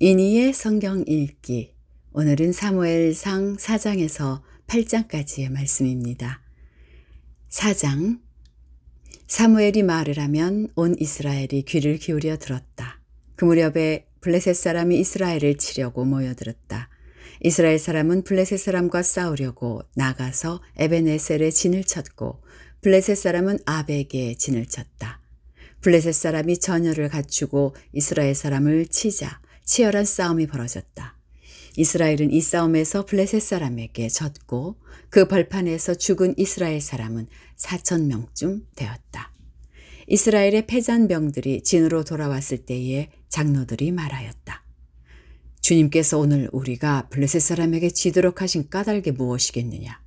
이니의 성경 읽기. 오늘은 사무엘상 4장에서 8장까지의 말씀입니다. 4장. 사무엘이 말을 하면 온 이스라엘이 귀를 기울여 들었다. 그 무렵에 블레셋 사람이 이스라엘을 치려고 모여들었다. 이스라엘 사람은 블레셋 사람과 싸우려고 나가서 에베네셀에 진을 쳤고 블레셋 사람은 아벡에 진을 쳤다. 블레셋 사람이 전열을 갖추고 이스라엘 사람을 치자 치열한 싸움이 벌어졌다. 이스라엘은 이 싸움에서 블레셋 사람에게 졌고 그 벌판에서 죽은 이스라엘 사람은 4,000명쯤 되었다. 이스라엘의 패잔병들이 진으로 돌아왔을 때에 장로들이 말하였다. 주님께서 오늘 우리가 블레셋 사람에게 지도록 하신 까닭이 무엇이겠느냐?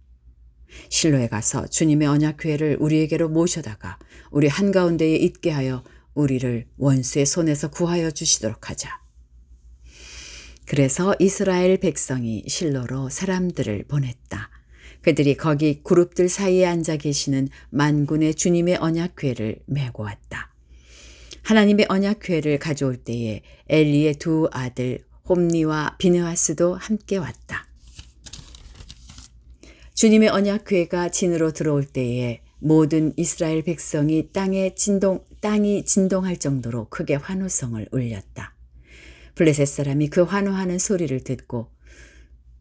실로에 가서 주님의 언약궤를 우리에게로 모셔다가 우리 한가운데에 있게 하여 우리를 원수의 손에서 구하여 주시도록 하자. 그래서 이스라엘 백성이 실로로 사람들을 보냈다. 그들이 거기 그룹들 사이에 앉아 계시는 만군의 주님의 언약궤를 메고 왔다. 하나님의 언약궤를 가져올 때에 엘리의 두 아들 홈니와 비느하스도 함께 왔다. 주님의 언약궤가 진으로 들어올 때에 모든 이스라엘 백성이 땅이 진동할 정도로 크게 환호성을 울렸다. 블레셋 사람이 그 환호하는 소리를 듣고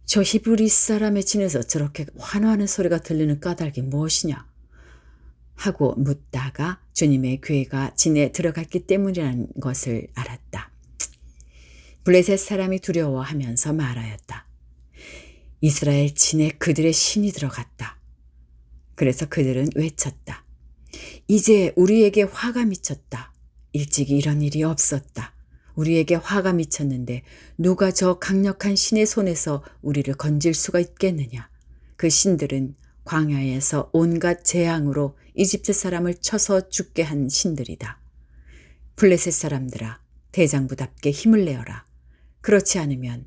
저 히브리 사람의 진에서 저렇게 환호하는 소리가 들리는 까닭이 무엇이냐 하고 묻다가 주님의 궤가 진에 들어갔기 때문이라는 것을 알았다. 블레셋 사람이 두려워하면서 말하였다. 이스라엘 진에 그들의 신이 들어갔다. 그래서 그들은 외쳤다. 이제 우리에게 화가 미쳤다. 일찍이 이런 일이 없었다. 우리에게 화가 미쳤는데 누가 저 강력한 신의 손에서 우리를 건질 수가 있겠느냐. 그 신들은 광야에서 온갖 재앙으로 이집트 사람을 쳐서 죽게 한 신들이다. 블레셋 사람들아, 대장부답게 힘을 내어라. 그렇지 않으면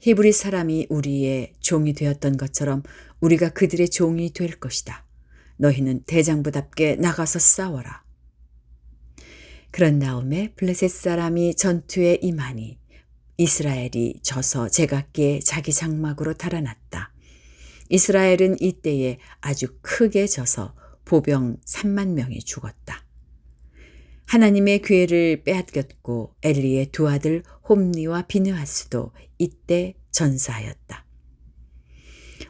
히브리 사람이 우리의 종이 되었던 것처럼 우리가 그들의 종이 될 것이다. 너희는 대장부답게 나가서 싸워라. 그런 다음에 블레셋 사람이 전투에 임하니 이스라엘이 져서 제각기에 자기 장막으로 달아났다. 이스라엘은 이때에 아주 크게 져서 보병 3만 명이 죽었다. 하나님의 궤를 빼앗겼고 엘리의 두 아들 홈니와 비느하스도 이때 전사하였다.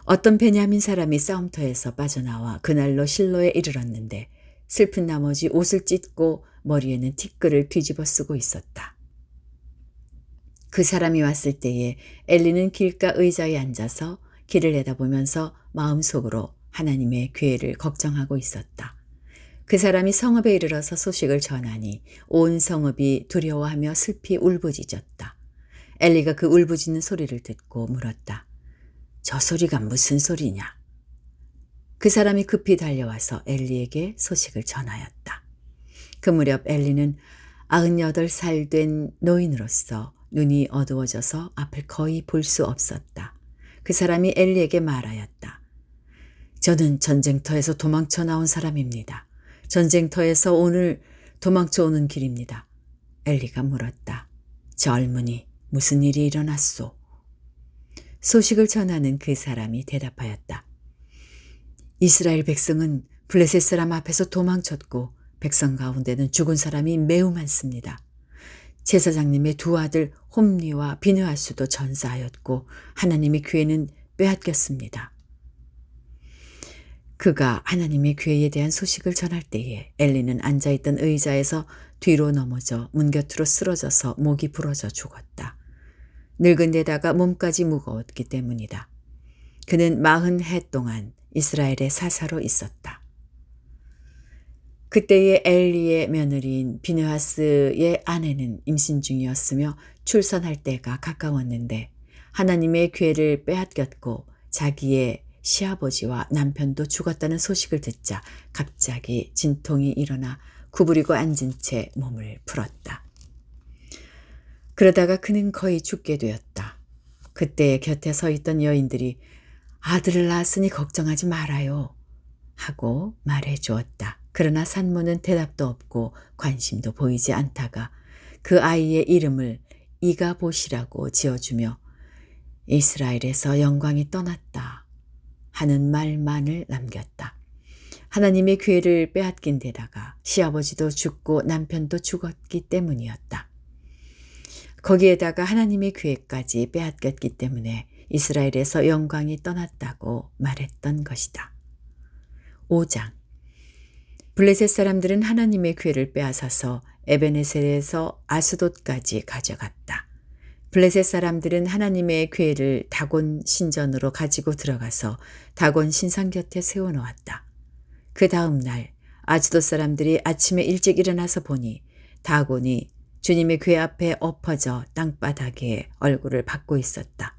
어떤 베냐민 사람이 싸움터에서 빠져나와 그날로 실로에 이르렀는데 슬픈 나머지 옷을 찢고 머리에는 티끌을 뒤집어 쓰고 있었다. 그 사람이 왔을 때에 엘리는 길가 의자에 앉아서 길을 내다보면서 마음속으로 하나님의 궤를 걱정하고 있었다. 그 사람이 성읍에 이르러서 소식을 전하니 온 성읍이 두려워하며 슬피 울부짖었다. 엘리가 그 울부짖는 소리를 듣고 물었다. 저 소리가 무슨 소리냐? 그 사람이 급히 달려와서 엘리에게 소식을 전하였다. 그 무렵 엘리는 98살 된 노인으로서 눈이 어두워져서 앞을 거의 볼 수 없었다. 그 사람이 엘리에게 말하였다. 저는 전쟁터에서 도망쳐 나온 사람입니다. 전쟁터에서 오늘 도망쳐 오는 길입니다. 엘리가 물었다. 젊은이, 무슨 일이 일어났소? 소식을 전하는 그 사람이 대답하였다. 이스라엘 백성은 블레셋 사람 앞에서 도망쳤고 백성 가운데는 죽은 사람이 매우 많습니다. 제사장님의 두 아들 홈니와 비느하스도 전사하였고 하나님의 궤는 빼앗겼습니다. 그가 하나님의 궤에 대한 소식을 전할 때에 엘리는 앉아있던 의자에서 뒤로 넘어져 문 곁으로 쓰러져서 목이 부러져 죽었다. 늙은 데다가 몸까지 무거웠기 때문이다. 그는 40해 동안 이스라엘의 사사로 있었다. 그때의 엘리의 며느리인 비느하스의 아내는 임신 중이었으며 출산할 때가 가까웠는데 하나님의 궤를 빼앗겼고 자기의 시아버지와 남편도 죽었다는 소식을 듣자 갑자기 진통이 일어나 구부리고 앉은 채 몸을 풀었다. 그러다가 그는 거의 죽게 되었다. 그때 곁에 서 있던 여인들이 아들을 낳았으니 걱정하지 말아요 하고 말해 주었다. 그러나 산모는 대답도 없고 관심도 보이지 않다가 그 아이의 이름을 이가 보시라고 지어주며 이스라엘에서 영광이 떠났다 하는 말만을 남겼다. 하나님의 기회를 빼앗긴 데다가 시아버지도 죽고 남편도 죽었기 때문이었다. 거기에다가 하나님의 기회까지 빼앗겼기 때문에 이스라엘에서 영광이 떠났다고 말했던 것이다. 5장. 블레셋 사람들은 하나님의 기회를 빼앗아서 에베네셀에서 아스돗까지 가져갔다. 블레셋 사람들은 하나님의 궤를 다곤 신전으로 가지고 들어가서 다곤 신상 곁에 세워놓았다. 그 다음 날 아스돗 사람들이 아침에 일찍 일어나서 보니 다곤이 주님의 궤 앞에 엎어져 땅바닥에 얼굴을 받고 있었다.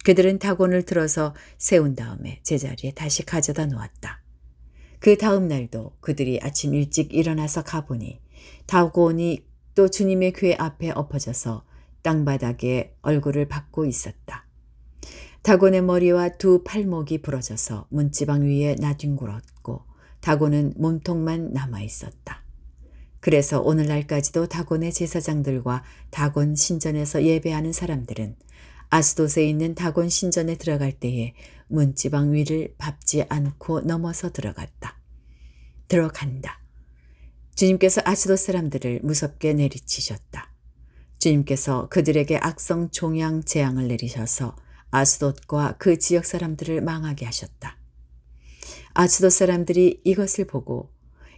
그들은 다곤을 들어서 세운 다음에 제자리에 다시 가져다 놓았다. 그 다음 날도 그들이 아침 일찍 일어나서 가보니 다곤이 또 주님의 궤 앞에 엎어져서 땅바닥에 얼굴을 받고 있었다. 다곤의 머리와 두 팔목이 부러져서 문지방 위에 나뒹굴었고 다곤은 몸통만 남아있었다. 그래서 오늘날까지도 다곤의 제사장들과 다곤 신전에서 예배하는 사람들은 아스돗에 있는 다곤 신전에 들어갈 때에 문지방 위를 밟지 않고 넘어서 들어간다. 주님께서 아스돗 사람들을 무섭게 내리치셨다. 주님께서 그들에게 악성 종양 재앙을 내리셔서 아스돗과 그 지역 사람들을 망하게 하셨다. 아스돗 사람들이 이것을 보고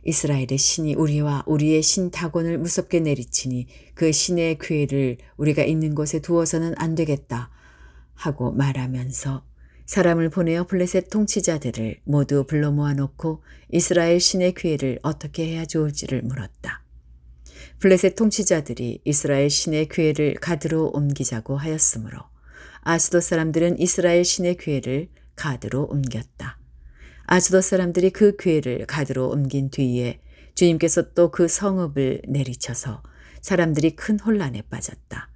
이스라엘의 신이 우리와 우리의 신 다곤을 무섭게 내리치니 그 신의 궤를 우리가 있는 곳에 두어서는 안 되겠다 하고 말하면서 사람을 보내어 블레셋 통치자들을 모두 불러 모아놓고 이스라엘 신의 궤를 어떻게 해야 좋을지를 물었다. 블레셋 통치자들이 이스라엘 신의 궤를 가드로 옮기자고 하였으므로 아스돗 사람들은 이스라엘 신의 궤를 가드로 옮겼다. 아스돗 사람들이 그 궤를 가드로 옮긴 뒤에 주님께서 또 그 성읍을 내리쳐서 사람들이 큰 혼란에 빠졌다.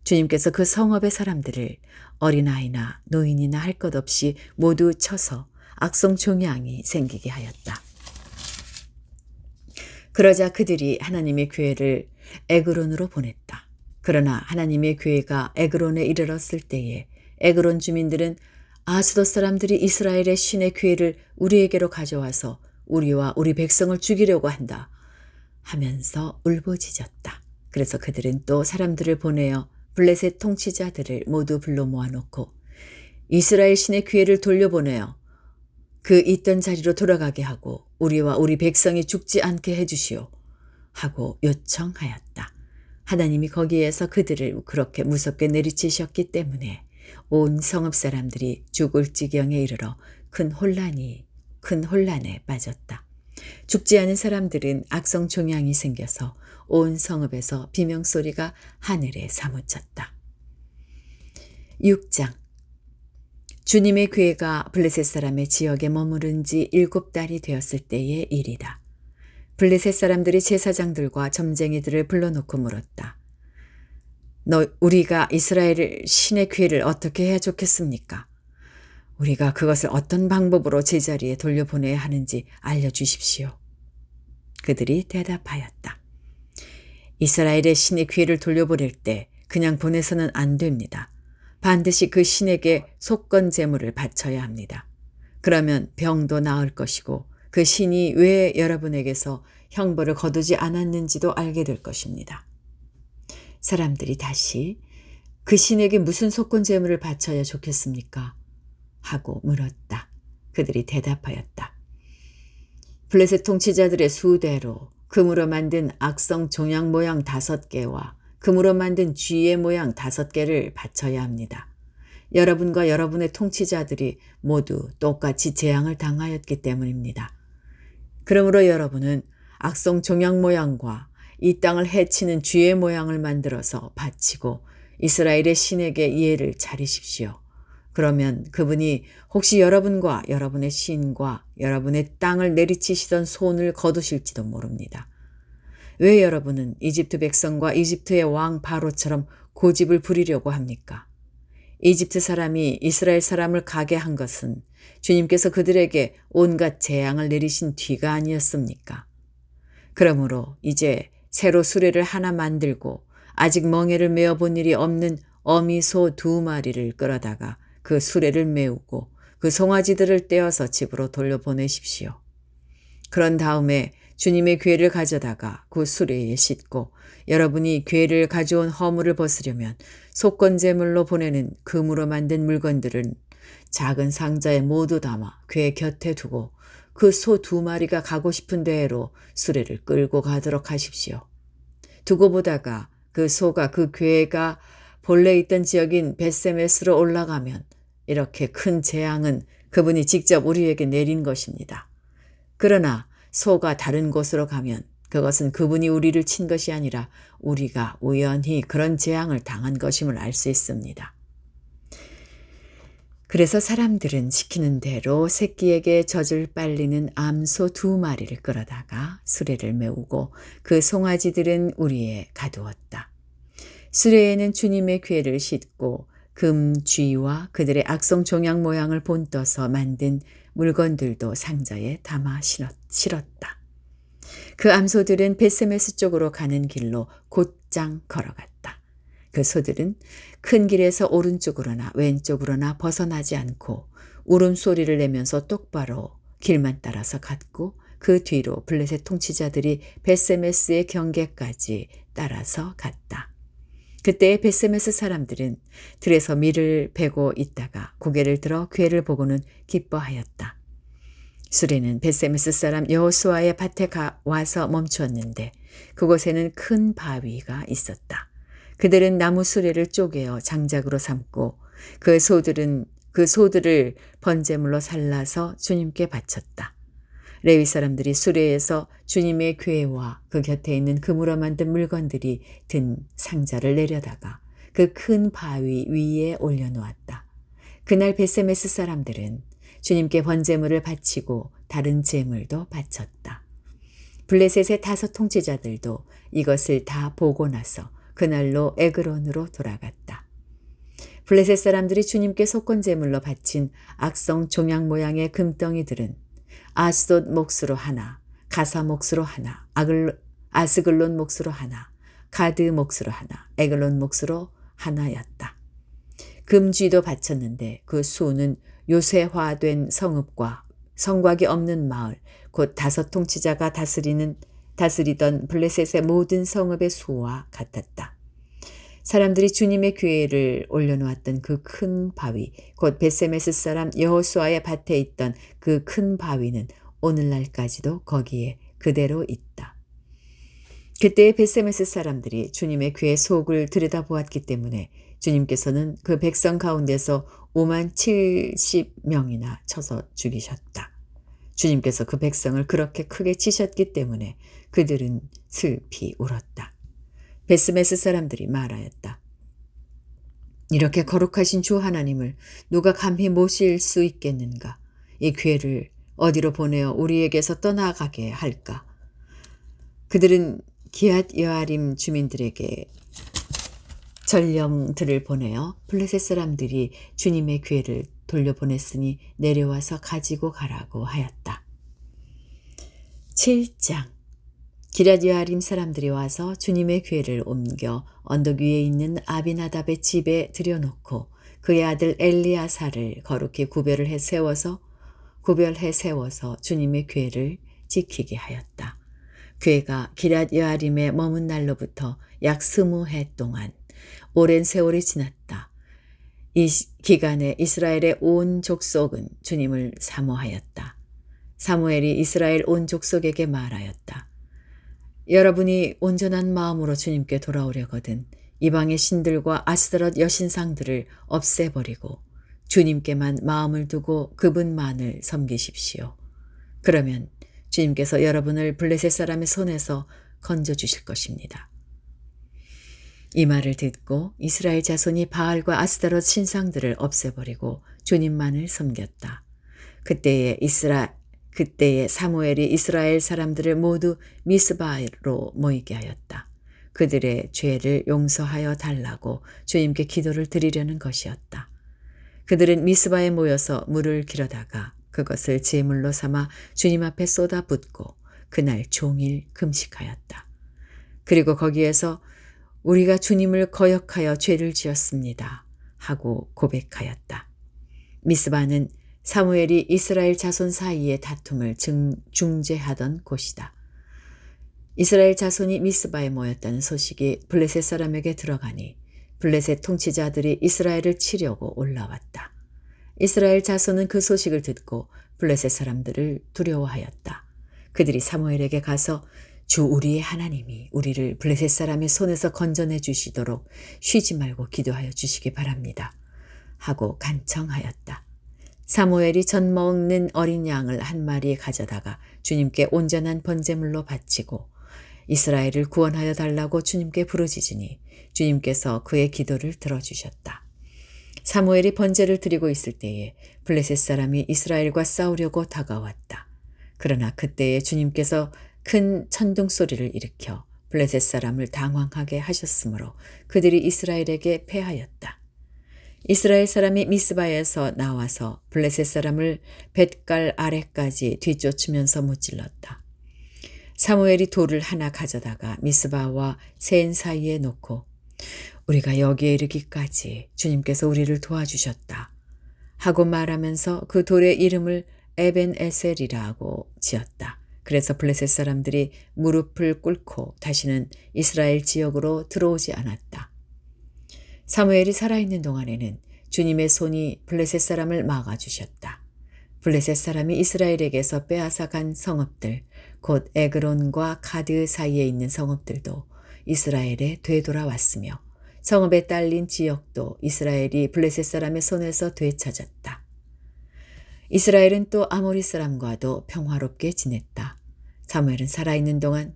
주님께서 그 성읍의 사람들을 어린아이나 노인이나 할 것 없이 모두 쳐서 악성 종양이 생기게 하였다. 그러자 그들이 하나님의 궤를 에그론으로 보냈다. 그러나 하나님의 궤가 에그론에 이르렀을 때에 에그론 주민들은 아스돗 사람들이 이스라엘의 신의 궤를 우리에게로 가져와서 우리와 우리 백성을 죽이려고 한다 하면서 울부짖었다. 그래서 그들은 또 사람들을 보내어 블레셋 통치자들을 모두 불러 모아놓고 이스라엘 신의 궤를 돌려보내어 그 있던 자리로 돌아가게 하고 우리와 우리 백성이 죽지 않게 해주시오 하고 요청하였다. 하나님이 거기에서 그들을 그렇게 무섭게 내리치셨기 때문에 온 성읍 사람들이 죽을 지경에 이르러 큰 혼란에 빠졌다. 죽지 않은 사람들은 악성 종양이 생겨서 온 성읍에서 비명소리가 하늘에 사무쳤다. 6장. 주님의 궤가 블레셋 사람의 지역에 머무른 지 7달이 되었을 때의 일이다. 블레셋 사람들이 제사장들과 점쟁이들을 불러놓고 물었다. 우리가 이스라엘 신의 궤를 어떻게 해야 좋겠습니까? 우리가 그것을 어떤 방법으로 제자리에 돌려보내야 하는지 알려주십시오. 그들이 대답하였다. 이스라엘의 신의 궤를 돌려보낼 때 그냥 보내서는 안 됩니다. 반드시 그 신에게 속건 제물을 바쳐야 합니다. 그러면 병도 나을 것이고 그 신이 왜 여러분에게서 형벌을 거두지 않았는지도 알게 될 것입니다. 사람들이 다시 그 신에게 무슨 속건 제물을 바쳐야 좋겠습니까? 하고 물었다. 그들이 대답하였다. 블레셋 통치자들의 수대로 금으로 만든 악성 종양 모양 5개와 금으로 만든 쥐의 모양 5개를 바쳐야 합니다. 여러분과 여러분의 통치자들이 모두 똑같이 재앙을 당하였기 때문입니다. 그러므로 여러분은 악성 종양 모양과 이 땅을 해치는 쥐의 모양을 만들어서 바치고 이스라엘의 신에게 예를 차리십시오. 그러면 그분이 혹시 여러분과 여러분의 신과 여러분의 땅을 내리치시던 손을 거두실지도 모릅니다. 왜 여러분은 이집트 백성과 이집트의 왕 바로처럼 고집을 부리려고 합니까? 이집트 사람이 이스라엘 사람을 가게 한 것은 주님께서 그들에게 온갖 재앙을 내리신 뒤가 아니었습니까? 그러므로 이제 새로 수레를 하나 만들고 아직 멍에를 메어 본 일이 없는 어미소 2마리를 끌어다가 그 수레를 메우고 그 송아지들을 떼어서 집으로 돌려보내십시오. 그런 다음에 주님의 궤를 가져다가 그 수레에 싣고 여러분이 궤를 가져온 허물을 벗으려면 속건제물로 보내는 금으로 만든 물건들은 작은 상자에 모두 담아 궤 곁에 두고 그 소 2마리가 가고 싶은 데로 수레를 끌고 가도록 하십시오. 두고 보다가 그 소가 그 궤가 본래 있던 지역인 벳세메스로 올라가면 이렇게 큰 재앙은 그분이 직접 우리에게 내린 것입니다. 그러나 소가 다른 곳으로 가면 그것은 그분이 우리를 친 것이 아니라 우리가 우연히 그런 재앙을 당한 것임을 알 수 있습니다. 그래서 사람들은 시키는 대로 새끼에게 젖을 빨리는 암소 2마리를 끌어다가 수레를 메우고 그 송아지들은 우리에 가두었다. 수레에는 주님의 궤를 싣고 금 쥐와 그들의 악성 종양 모양을 본떠서 만든 물건들도 상자에 담아 실었다. 그 암소들은 벳세메스 쪽으로 가는 길로 곧장 걸어갔다. 그 소들은 큰 길에서 오른쪽으로나 왼쪽으로나 벗어나지 않고 울음소리를 내면서 똑바로 길만 따라서 갔고 그 뒤로 블레셋 통치자들이 벳세메스의 경계까지 따라서 갔다. 그때 벳세메스 사람들은 들에서 밀을 베고 있다가 고개를 들어 궤를 보고는 기뻐하였다. 수레는 벳세메스 사람 여호수아의 밭에 와서 멈추었는데 그곳에는 큰 바위가 있었다. 그들은 나무 수레를 쪼개어 장작으로 삼고 그 소들을 번제물로 살라서 주님께 바쳤다. 레위 사람들이 수레에서 주님의 궤와 그 곁에 있는 금으로 만든 물건들이 든 상자를 내려다가 그 큰 바위 위에 올려놓았다. 그날 벳세메스 사람들은 주님께 번제물을 바치고 다른 제물도 바쳤다. 블레셋의 5 통치자들도 이것을 다 보고 나서 그날로 에그론으로 돌아갔다. 블레셋 사람들이 주님께 속건제물로 바친 악성 종양 모양의 금덩이들은 아스돗 몫으로 하나, 가사 몫으로 하나, 아스글론 몫으로 하나, 가드 몫으로 하나, 에글론 몫으로 하나였다. 금쥐도 바쳤는데 그 수는 요새화된 성읍과 성곽이 없는 마을, 곧 5 통치자가 다스리던 블레셋의 모든 성읍의 수와 같았다. 사람들이 주님의 궤를 올려놓았던 그 큰 바위, 곧 벳세메스 사람 여호수아의 밭에 있던 그 큰 바위는 오늘날까지도 거기에 그대로 있다. 그때 벳세메스 사람들이 주님의 궤 속을 들여다보았기 때문에 주님께서는 그 백성 가운데서 50,070명이나 쳐서 죽이셨다. 주님께서 그 백성을 그렇게 크게 치셨기 때문에 그들은 슬피 울었다. 벳세메스 사람들이 말하였다. 이렇게 거룩하신 주 하나님을 누가 감히 모실 수 있겠는가? 이 궤를 어디로 보내어 우리에게서 떠나가게 할까? 그들은 기앗 여아림 주민들에게 전령들을 보내어 블레셋 사람들이 주님의 궤를 돌려보냈으니 내려와서 가지고 가라고 하였다. 7장 기럇 여아림 사람들이 와서 주님의 궤를 옮겨 언덕 위에 있는 아비나답의 집에 들여놓고 그의 아들 엘리아사를 거룩히 구별해 세워서 주님의 궤를 지키게 하였다. 궤가 기럇 여아림에 머문 날로부터 약 20해 동안 오랜 세월이 지났다. 이 기간에 이스라엘의 온 족속은 주님을 사모하였다. 사무엘이 이스라엘 온 족속에게 말하였다. 여러분이 온전한 마음으로 주님께 돌아오려거든 이방의 신들과 아스타롯 여신상들을 없애버리고 주님께만 마음을 두고 그분만을 섬기십시오. 그러면 주님께서 여러분을 블레셋 사람의 손에서 건져주실 것입니다. 이 말을 듣고 이스라엘 자손이 바알과 아스타롯 신상들을 없애버리고 주님만을 섬겼다. 그때에 사무엘이 이스라엘 사람들을 모두 미스바로 모이게 하였다. 그들의 죄를 용서하여 달라고 주님께 기도를 드리려는 것이었다. 그들은 미스바에 모여서 물을 길어다가 그것을 제물로 삼아 주님 앞에 쏟아붓고 그날 종일 금식하였다. 그리고 거기에서 우리가 주님을 거역하여 죄를 지었습니다. 하고 고백하였다. 미스바는 사무엘이 이스라엘 자손 사이의 다툼을 중재하던 곳이다. 이스라엘 자손이 미스바에 모였다는 소식이 블레셋 사람에게 들어가니 블레셋 통치자들이 이스라엘을 치려고 올라왔다. 이스라엘 자손은 그 소식을 듣고 블레셋 사람들을 두려워하였다. 그들이 사무엘에게 가서 주 우리의 하나님이 우리를 블레셋 사람의 손에서 건져내 주시도록 쉬지 말고 기도하여 주시기 바랍니다. 하고 간청하였다. 사무엘이 젖 먹는 어린 양을 한 마리 가져다가 주님께 온전한 번제물로 바치고 이스라엘을 구원하여 달라고 주님께 부르짖으니 주님께서 그의 기도를 들어주셨다. 사무엘이 번제를 드리고 있을 때에 블레셋 사람이 이스라엘과 싸우려고 다가왔다. 그러나 그때에 주님께서 큰 천둥 소리를 일으켜 블레셋 사람을 당황하게 하셨으므로 그들이 이스라엘에게 패하였다. 이스라엘 사람이 미스바에서 나와서 블레셋 사람을 뱃갈 아래까지 뒤쫓으면서 무찔렀다. 사무엘이 돌을 하나 가져다가 미스바와 센 사이에 놓고 우리가 여기에 이르기까지 주님께서 우리를 도와주셨다 하고 말하면서 그 돌의 이름을 에벤에셀이라고 지었다. 그래서 블레셋 사람들이 무릎을 꿇고 다시는 이스라엘 지역으로 들어오지 않았다. 사무엘이 살아있는 동안에는 주님의 손이 블레셋 사람을 막아주셨다. 블레셋 사람이 이스라엘에게서 빼앗아간 성읍들, 곧 에그론과 가드 사이에 있는 성읍들도 이스라엘에 되돌아왔으며 성읍에 딸린 지역도 이스라엘이 블레셋 사람의 손에서 되찾았다. 이스라엘은 또 아모리 사람과도 평화롭게 지냈다. 사무엘은 살아있는 동안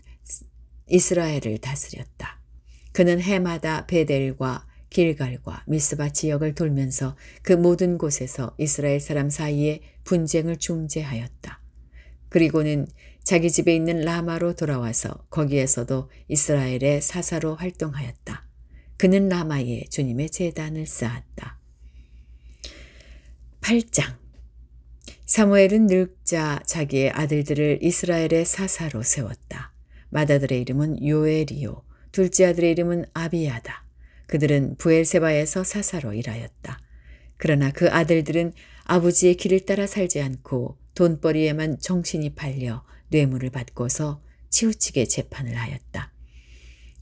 이스라엘을 다스렸다. 그는 해마다 베델과 길갈과 미스바 지역을 돌면서 그 모든 곳에서 이스라엘 사람 사이에 분쟁을 중재하였다. 그리고는 자기 집에 있는 라마로 돌아와서 거기에서도 이스라엘의 사사로 활동하였다. 그는 라마에 주님의 제단을 쌓았다. 8장 사무엘은 늙자 자기의 아들들을 이스라엘의 사사로 세웠다. 맏아들의 이름은 요엘이요 둘째 아들의 이름은 아비야다. 그들은 부엘세바에서 사사로 일하였다. 그러나 그 아들들은 아버지의 길을 따라 살지 않고 돈벌이에만 정신이 팔려 뇌물을 받고서 치우치게 재판을 하였다.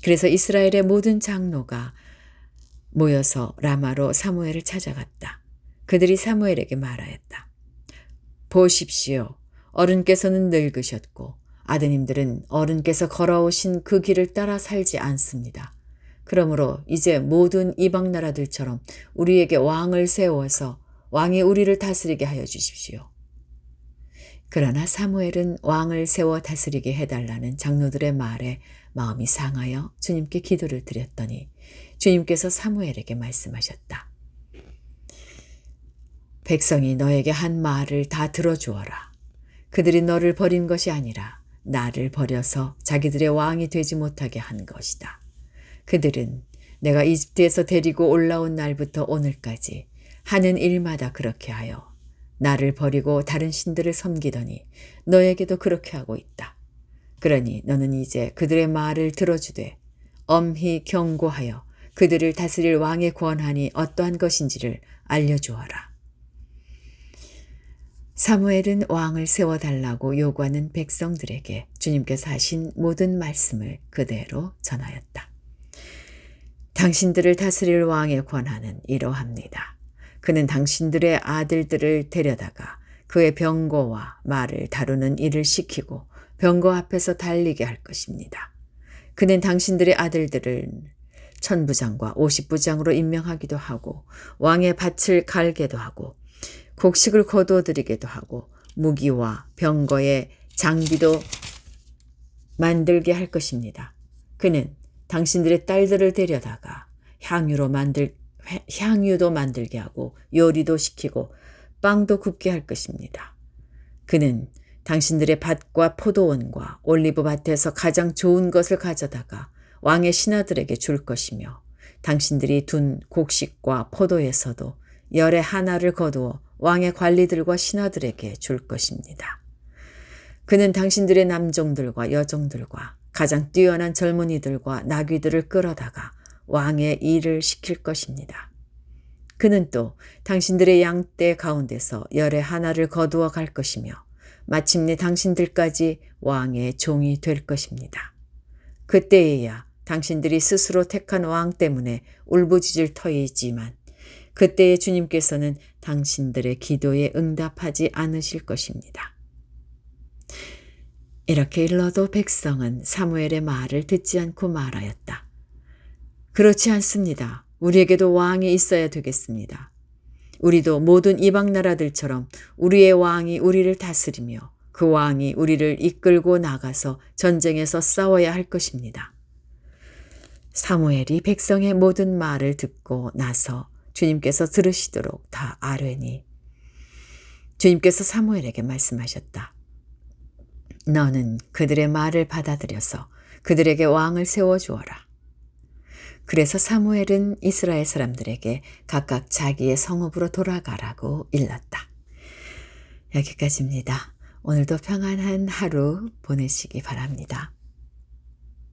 그래서 이스라엘의 모든 장로가 모여서 라마로 사무엘을 찾아갔다. 그들이 사무엘에게 말하였다. 보십시오. 어른께서는 늙으셨고 아드님들은 어른께서 걸어오신 그 길을 따라 살지 않습니다. 그러므로 이제 모든 이방 나라들처럼 우리에게 왕을 세워서 왕이 우리를 다스리게 하여 주십시오. 그러나 사무엘은 왕을 세워 다스리게 해달라는 장로들의 말에 마음이 상하여 주님께 기도를 드렸더니 주님께서 사무엘에게 말씀하셨다. 백성이 너에게 한 말을 다 들어주어라. 그들이 너를 버린 것이 아니라 나를 버려서 자기들의 왕이 되지 못하게 한 것이다. 그들은 내가 이집트에서 데리고 올라온 날부터 오늘까지 하는 일마다 그렇게 하여 나를 버리고 다른 신들을 섬기더니 너에게도 그렇게 하고 있다. 그러니 너는 이제 그들의 말을 들어주되 엄히 경고하여 그들을 다스릴 왕의 권한이 어떠한 것인지를 알려주어라. 사무엘은 왕을 세워달라고 요구하는 백성들에게 주님께서 하신 모든 말씀을 그대로 전하였다. 당신들을 다스릴 왕의 권한은 이러합니다. 그는 당신들의 아들들을 데려다가 그의 병거와 말을 다루는 일을 시키고 병거 앞에서 달리게 할 것입니다. 그는 당신들의 아들들을 천부장과 50부장으로 임명하기도 하고 왕의 밭을 갈게도 하고 곡식을 거두어드리게도 하고 무기와 병거의 장비도 만들게 할 것입니다. 그는 당신들의 딸들을 데려다가 향유도 만들게 하고 요리도 시키고 빵도 굽게 할 것입니다. 그는 당신들의 밭과 포도원과 올리브 밭에서 가장 좋은 것을 가져다가 왕의 신하들에게 줄 것이며 당신들이 둔 곡식과 포도에서도 열의 하나를 거두어 왕의 관리들과 신하들에게 줄 것입니다. 그는 당신들의 남종들과 여종들과 가장 뛰어난 젊은이들과 나귀들을 끌어다가 왕의 일을 시킬 것입니다. 그는 또 당신들의 양떼 가운데서 열의 하나를 거두어 갈 것이며 마침내 당신들까지 왕의 종이 될 것입니다. 그때에야 당신들이 스스로 택한 왕 때문에 울부짖을 터이지만 그때에 주님께서는 당신들의 기도에 응답하지 않으실 것입니다. 이렇게 일러도 백성은 사무엘의 말을 듣지 않고 말하였다. 그렇지 않습니다. 우리에게도 왕이 있어야 되겠습니다. 우리도 모든 이방 나라들처럼 우리의 왕이 우리를 다스리며 그 왕이 우리를 이끌고 나가서 전쟁에서 싸워야 할 것입니다. 사무엘이 백성의 모든 말을 듣고 나서 주님께서 들으시도록 다 아뢰니 주님께서 사무엘에게 말씀하셨다. 너는 그들의 말을 받아들여서 그들에게 왕을 세워주어라. 그래서 사무엘은 이스라엘 사람들에게 각각 자기의 성읍으로 돌아가라고 일렀다. 여기까지입니다. 오늘도 평안한 하루 보내시기 바랍니다.